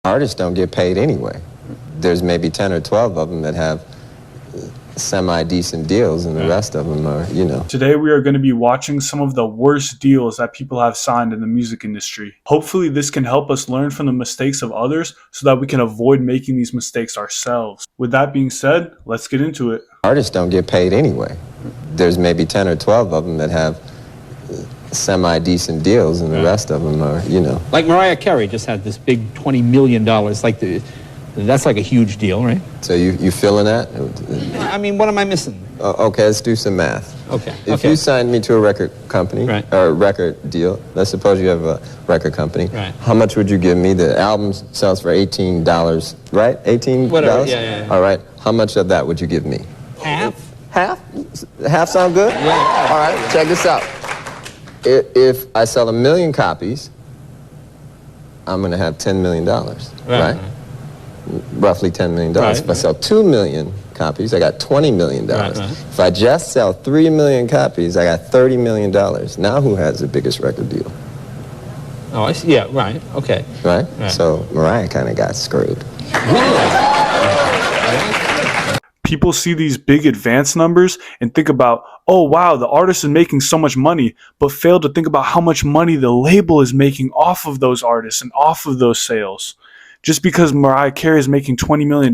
Artists don't get paid anyway. There's maybe 10 or 12 of them that have semi-decent deals, and the rest of them are, you know. Today we are going to be watching some of the worst deals that people have signed in the music industry. Hopefully this can help us learn from the mistakes of others so that we can avoid making these mistakes ourselves. With that being said, let's get into it. Artists don't get paid anyway. There's maybe 10 or 12 of them that have semi-decent deals, and the rest of them are, you know. Like Mariah Carey just had this big $20 million, that's like a huge deal, right? So you feeling that? I mean, what am I missing? Okay, let's do some math. Okay. If you signed me to a record company, Right. or a record deal, let's suppose you have a record company. Right. How much would you give me? The album sells for $18, right? $18? Whatever, yeah. All right. How much of that would you give me? Half? Half? Half sound good? Yeah. All right, check this out. If I sell 1 million copies, I'm going to have $10 million, right? Roughly $10 million. Right, if I sell 2 million copies, I got $20 million. Right. If I just sell 3 million copies, I got $30 million. Now who has the biggest record deal? Oh, I see. Yeah, right. Okay. Right? So Mariah kind of got screwed. People see these big advance numbers and think about, oh wow, the artist is making so much money, but fail to think about how much money the label is making off of those artists and off of those sales. Just because Mariah Carey is making $20 million,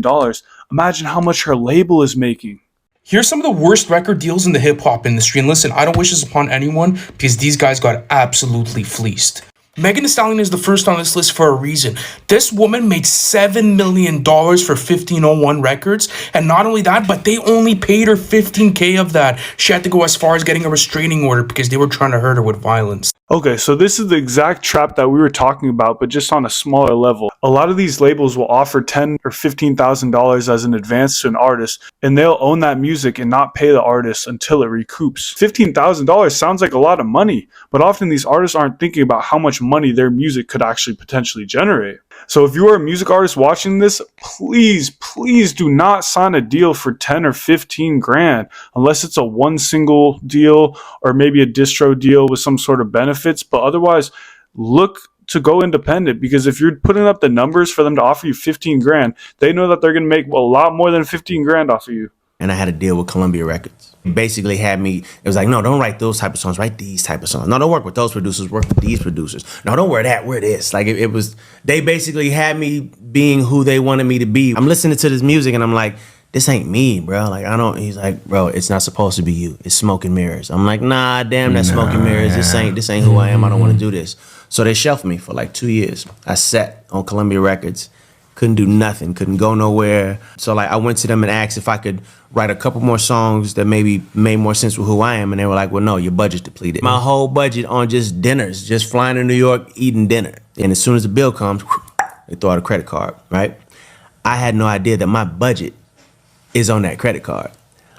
imagine how much her label is making. Here's some of the worst record deals in the hip-hop industry, and listen, I don't wish this upon anyone because these guys got absolutely fleeced. Megan Thee Stallion is the first on this list for a reason. This woman made $7 million for 1501 Records, and not only that, but they only paid her $15K of that. She had to go as far as getting a restraining order because they were trying to hurt her with violence. Okay, so this is the exact trap that we were talking about, but just on a smaller level. A lot of these labels will offer $10,000 or $15,000 as an advance to an artist, and they'll own that music and not pay the artist until it recoups. $15,000 sounds like a lot of money, but often these artists aren't thinking about how much money their music could actually potentially generate. So if you are a music artist watching this, please do not sign a deal for 10 or 15 grand unless it's a one single deal or maybe a distro deal with some sort of benefits. But otherwise, look to go independent, because if you're putting up the numbers for them to offer you 15 grand, they know that they're going to make a lot more than 15 grand off of you. And I had a deal with Columbia Records. Basically had me, it was like, no, don't write those type of songs, write these type of songs. No, don't work with those producers, work with these producers. No, don't wear that, wear this. Like it was, they basically had me being who they wanted me to be. I'm listening to this music and I'm like, this ain't me, bro. Like, he's like, bro, it's not supposed to be you. It's smoke and mirrors. I'm like, nah, damn that smoke and mirrors. This ain't who I am. I don't want to do this. So they shelved me for like 2 years. I sat on Columbia Records. Couldn't do nothing, couldn't go nowhere. So like I went to them and asked if I could write a couple more songs that maybe made more sense with who I am. And they were like, well, no, your budget's depleted. My whole budget on just dinners, just flying to New York, eating dinner. And as soon as the bill comes, they throw out a credit card, right? I had no idea that my budget is on that credit card.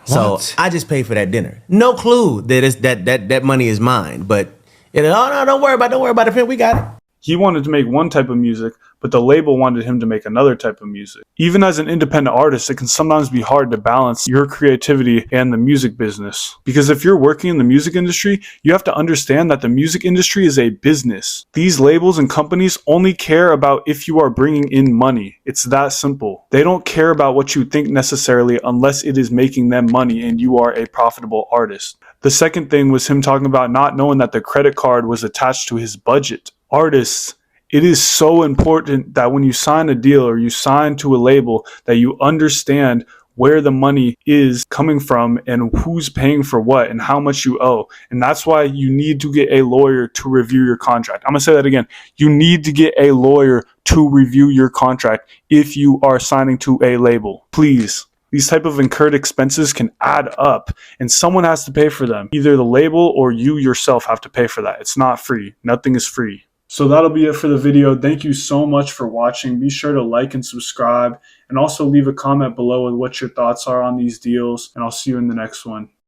So I just paid for that dinner. No clue that that money is mine. But oh no, don't worry about it, we got it. He wanted to make one type of music, but the label wanted him to make another type of music. Even as an independent artist, it can sometimes be hard to balance your creativity and the music business. Because if you're working in the music industry, you have to understand that the music industry is a business. These labels and companies only care about if you are bringing in money. It's that simple. They don't care about what you think necessarily unless it is making them money and you are a profitable artist. The second thing was him talking about not knowing that the credit card was attached to his budget. Artists, it is so important that when you sign a deal or you sign to a label that you understand where the money is coming from and who's paying for what and how much you owe. And that's why you need to get a lawyer to review your contract. I'm going to say that again. You need to get a lawyer to review your contract if you are signing to a label. Please. These type of incurred expenses can add up and someone has to pay for them. Either the label or you yourself have to pay for that. It's not free. Nothing is free. So that'll be it for the video. Thank you so much for watching. Be sure to like and subscribe and also leave a comment below with what your thoughts are on these deals, and I'll see you in the next one.